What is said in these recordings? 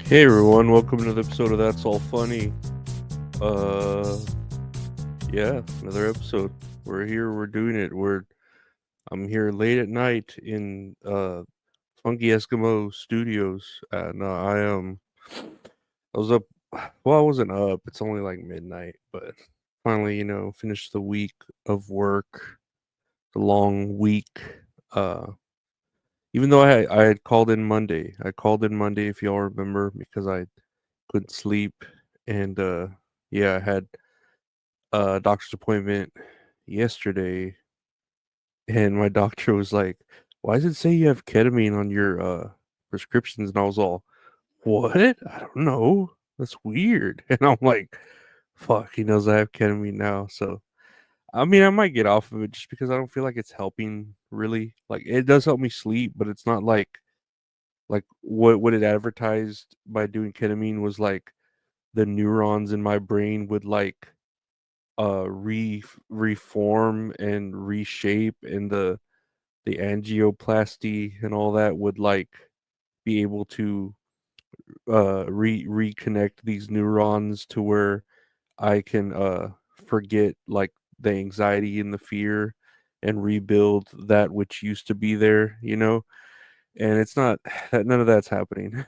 Hey everyone, welcome to another episode of That's All Funny. Uh yeah, another episode. We're here, we're doing it. I'm here late at night in Funky Eskimo Studios. And I was up well, I wasn't up. It's only like midnight, but finally, finished the week of work, the long week. Uh Even though I had called in Monday. I called in Monday if y'all remember because I couldn't sleep and yeah, I had a doctor's appointment yesterday, and my doctor was like, "Why does it say you have ketamine on your prescriptions?" And I was all, "What? I don't know. That's weird." And I'm like, "Fuck, he knows I have ketamine now." So I mean, I might get off of it just because I don't feel like it's helping really. Like it does help me sleep, but it's not like what it advertised by doing ketamine was like the neurons in my brain would like reform and reshape, and the angioplasty and all that would like be able to reconnect these neurons to where I can forget like the anxiety and the fear and rebuild that which used to be there, and it's not none of that's happening.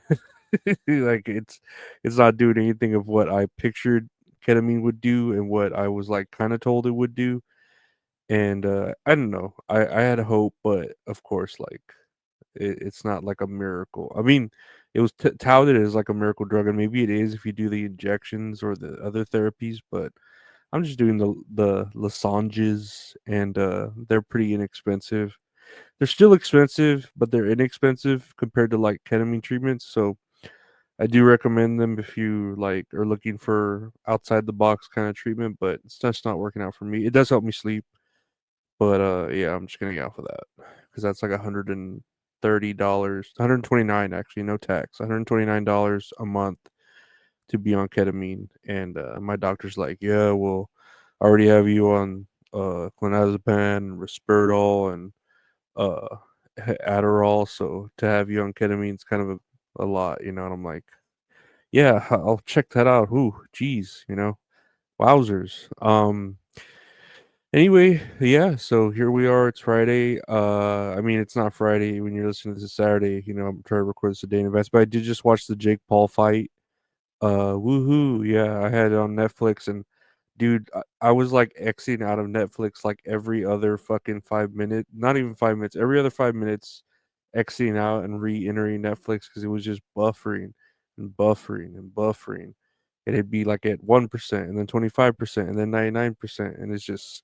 Like it's not doing anything of what I pictured ketamine would do and what I was like kind of told it would do. And I don't know. I had hope, but of course, like it's not like a miracle. I mean, it was touted as like a miracle drug, and maybe it is if you do the injections or the other therapies. But I'm just doing the Lasanges, and they're pretty inexpensive. They're still expensive, but they're inexpensive compared to like ketamine treatments. So I do recommend them if you like are looking for outside the box kind of treatment. But it's just not working out for me. It does help me sleep, but yeah, I'm just gonna get off of that because that's like $130, 129 actually, no tax, $129 a month to be on ketamine. And my doctor's like, yeah, well, I already have you on clonazepam and Risperdal and uh Adderall, so to have you on ketamine is kind of a lot, And I'm like, yeah, I'll check that out. Ooh, geez, wowzers. Anyway, yeah, so here we are. It's Friday. I mean, it's not Friday when you're listening to this. Is Saturday. I'm trying to record this a day in advance, but I did just watch the Jake Paul fight. Woohoo! Yeah, I had it on Netflix, and dude, I was like exiting out of Netflix like every other fucking 5 minutes. Not even 5 minutes. Every other 5 minutes, exiting out and re-entering Netflix because it was just buffering and buffering and buffering. And it'd be like at 1% and then 25% and then 99%, and it's just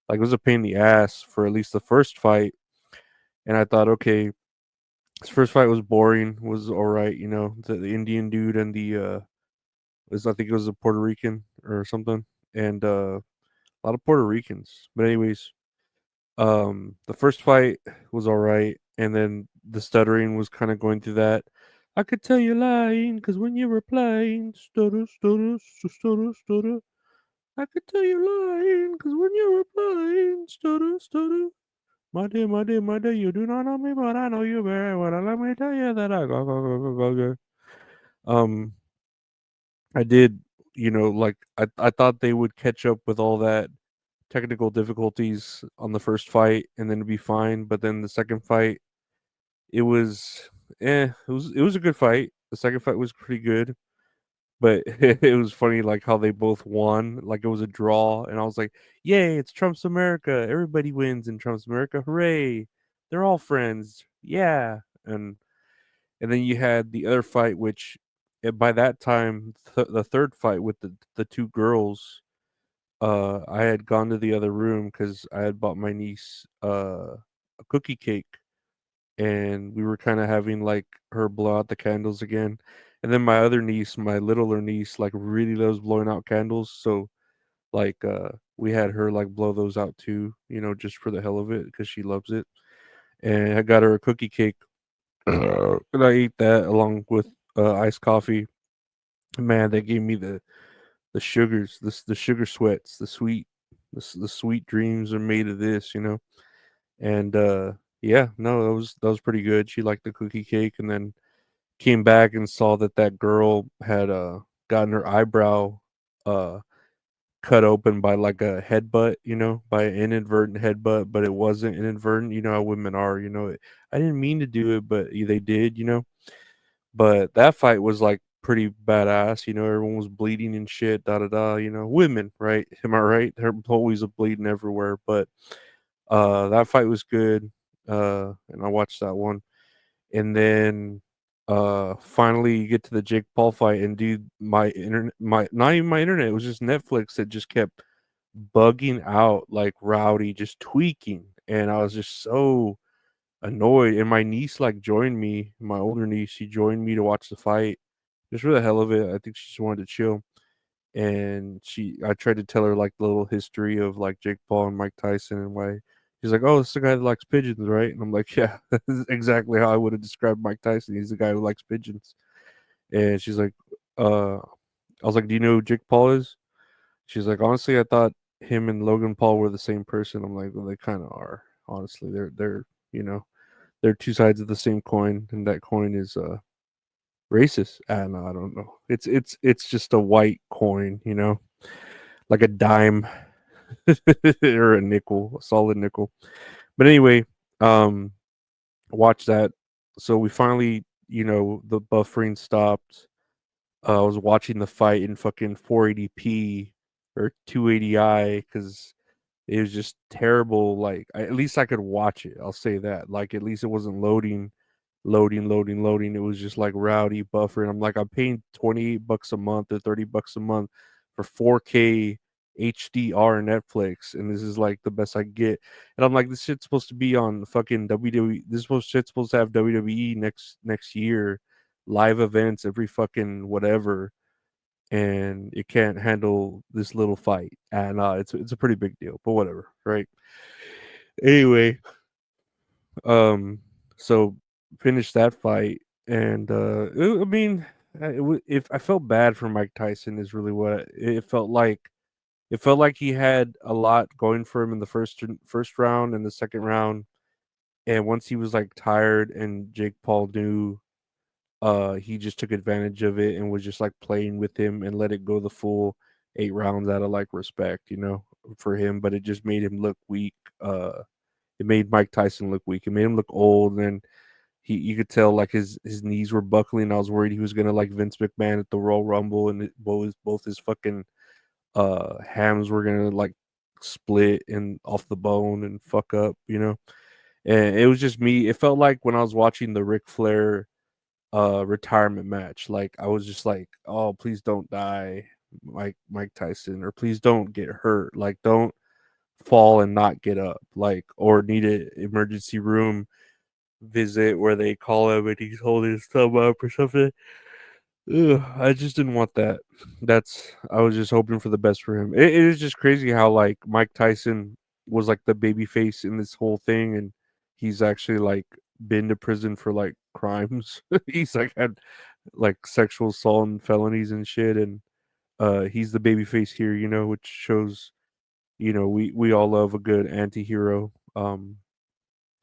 like, it was a pain in the ass for at least the first fight, and I thought, okay, this first fight was boring, was alright, the Indian dude and the was I think it was a Puerto Rican or something, and a lot of Puerto Ricans. But anyways, the first fight was alright, and then the stuttering was kind of going through that. I could tell you're lying, cause when you were playing, stutter, stutter, stutter, stutter. I could tell you're lying, cause when you were playing, stutter, stutter. My dear, my dear, my dear, you do not know me, but I know you very well. And let me tell you that I go. I did, like I thought they would catch up with all that technical difficulties on the first fight and then it'd be fine. But then the second fight, it was, it was a good fight. The second fight was pretty good, but it was funny like how they both won, like it was a draw, and I was like, "Yay, it's Trump's America. Everybody wins in Trump's America. Hooray. They're all friends. Yeah." And then you had the other fight which by that time the third fight with the two girls, I had gone to the other room cuz I had bought my niece a cookie cake, and we were kind of having like her blow out the candles again. And then my other niece, my littler niece, like really loves blowing out candles, so like we had her like blow those out too, just for the hell of it because she loves it. And I got her a cookie cake, and I ate that along with iced coffee. Man, they gave me the sugars, the sugar sweats, the sweet dreams are made of this. And yeah, no, that was pretty good. She liked the cookie cake, and then came back and saw that that girl had gotten her eyebrow uh cut open by like a headbutt, by an inadvertent headbutt, but it wasn't inadvertent. You know how women are, I didn't mean to do it, but they did. But that fight was like pretty badass, everyone was bleeding and shit, da da da, women, right? Am I right? They're always bleeding everywhere, but that fight was good. And I watched that one. And then finally you get to the Jake Paul fight, and dude, my internet, my not even my internet, it was just Netflix that just kept bugging out like rowdy, just tweaking, and I was just so annoyed. And my niece like joined me, my older niece, she joined me to watch the fight just for the hell of it. I think she just wanted to chill. And I tried to tell her like the little history of like Jake Paul and Mike Tyson and why. She's like, "Oh, it's the guy that likes pigeons, right?" And I'm like, "Yeah, this is exactly how I would have described Mike Tyson. He's the guy who likes pigeons." And she's like, I was like, "Do you know who Jake Paul is?" She's like, "Honestly, I thought him and Logan Paul were the same person." I'm like, "Well, they kind of are. Honestly, they're you know they're two sides of the same coin, and that coin is racist." And I don't know. It's just a white coin, like a dime or a nickel, a solid nickel. But anyway, um, watch that. So we finally, the buffering stopped. I was watching the fight in fucking 480p or 280i because it was just terrible. Like, at least I could watch it. I'll say that. Like, at least it wasn't loading. It was just like rowdy buffer. And I'm like, I'm paying $28 a month or $30 a month for 4K HDR Netflix, and this is like the best I get. And I'm like, this shit's supposed to be on fucking WWE. Shit's supposed to have WWE next year, live events every fucking whatever, and it can't handle this little fight. And it's a pretty big deal, but whatever, right? Anyway, um, so finished that fight, and I mean, if I felt bad for Mike Tyson, is really what it felt like. It felt like he had a lot going for him in the first round and the second round, and once he was like tired, and Jake Paul knew, he just took advantage of it and was just like playing with him and let it go the full 8 rounds out of like respect, for him. But it just made him look weak. It made Mike Tyson look weak. It made him look old, and you could tell like his knees were buckling. I was worried he was gonna like Vince McMahon at the Royal Rumble, and both his fucking hams were gonna like split and off the bone and fuck up. And it was just me. It felt like when I was watching the Ric Flair retirement match, like I was just like, oh, please don't die, Mike Tyson, or please don't get hurt, like don't fall and not get up, like, or need an emergency room visit where they call him and he's holding his thumb up or something. Ugh, I just didn't want that. I was just hoping for the best for him. It is just crazy how like Mike Tyson was like the baby face in this whole thing, and he's actually like been to prison for like crimes. He's like had like sexual assault and felonies and shit, and he's the baby face here, which shows, we all love a good anti-hero. I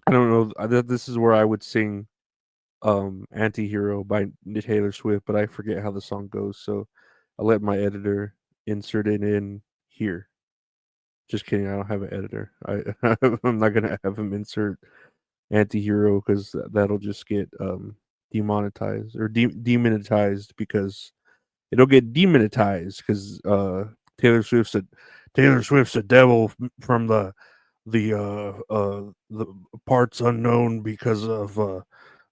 don't know, this is where I would sing Anti-Hero by Taylor Swift, but I forget how the song goes, so I'll let my editor insert it in here. Just kidding, I don't have an editor. I'm not gonna have him insert Anti-Hero because that'll just get demonetized or demonetized, because it'll get demonetized because Taylor Swift's a Taylor Swift's a devil from the parts unknown because of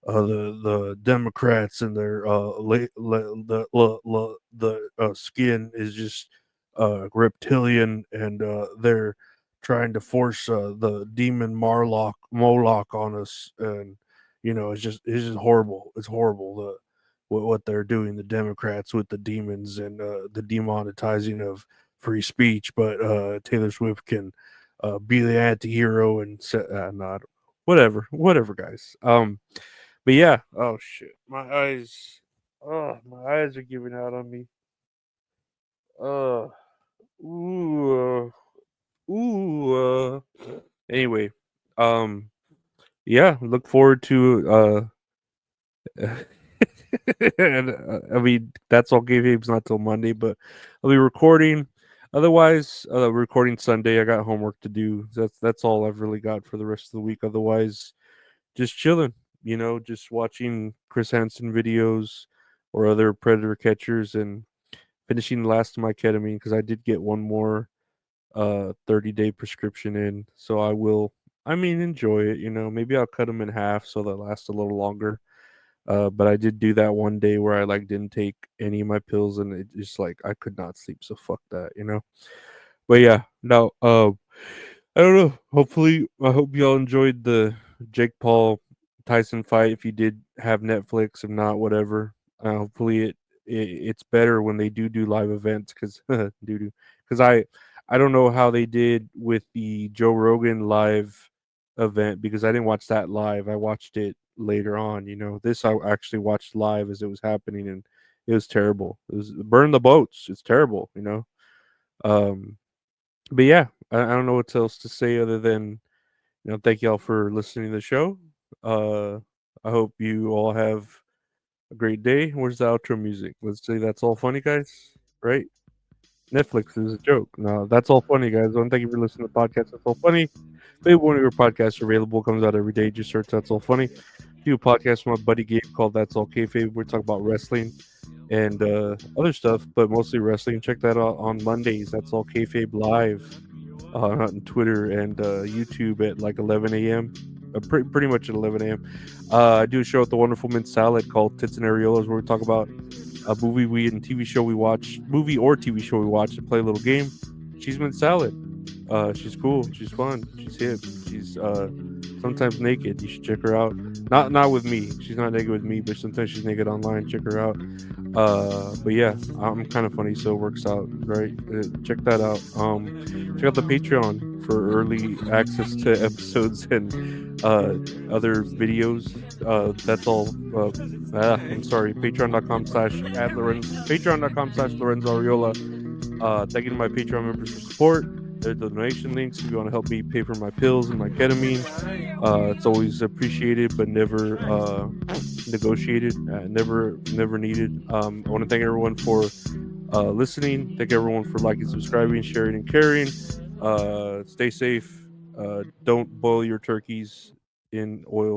the Democrats, and their the skin is just reptilian, and they're trying to force the demon Moloch on us, and it's just horrible. It's horrible, what they're doing, the Democrats, with the demons, and the demonetizing of free speech. But Taylor Swift can be the anti-hero and not whatever, guys. But yeah, oh shit, my eyes are giving out on me. Uh, ooh, Anyway, um, yeah, look forward to And I mean, that's all game games not till Monday, but I'll be recording. Otherwise, recording Sunday. I got homework to do. That's all I've really got for the rest of the week. Otherwise, just chilling. Just watching Chris Hansen videos or other predator catchers and finishing the last of my ketamine because I did get one more 30-day prescription in, so I will. I mean, enjoy it. Maybe I'll cut them in half so they last a little longer. But I did do that one day where I like didn't take any of my pills, and it just like I could not sleep. So fuck that. But yeah, no. I don't know. Hopefully, I hope y'all enjoyed the Jake Paul Tyson fight. If you did have Netflix, if not, whatever. Hopefully, it's better when they do live events because because I don't know how they did with the Joe Rogan live event because I didn't watch that live. I watched it later on. This I actually watched live as it was happening, and it was terrible. It was burn the boats. It's terrible. Um, but yeah, I don't know what else to say other than thank y'all for listening to the show. Uh, I hope you all have a great day. Where's the outro music? Let's say that's all funny, guys. Right? Netflix is a joke. No, that's all funny, guys. I want to thank you for listening to the podcast. That's all funny. Maybe one of your podcasts are available. Comes out every day. Just search That's All Funny. Do a podcast with my buddy Gabe called That's All Kayfabe. We're talking about wrestling and other stuff, but mostly wrestling. Check that out on Mondays. That's All Kayfabe live on Twitter and YouTube at like 11 a.m. Pretty much at 11 a.m. I do a show at the Wonderful Mint Salad called Tits and Areolas where we talk about a movie or TV show we watch and play a little game. She's Mint Salad. She's cool. She's fun. She's hip. She's sometimes naked. You should check her out. Not with me. She's not naked with me, but sometimes she's naked online. Check her out. But yeah, I'm kind of funny, so it works out, right? Check that out. Check out the Patreon for early access to episodes and uh other videos. That's all. I'm sorry. Patreon.com/Lorenzo Ariola. Thank you to my Patreon members for support. There's the donation links if you want to help me pay for my pills and my ketamine. It's always appreciated, but never negotiated, never needed. I want to thank everyone for listening. Thank everyone for liking, subscribing, sharing, and caring. Stay safe. Don't boil your turkeys in oil.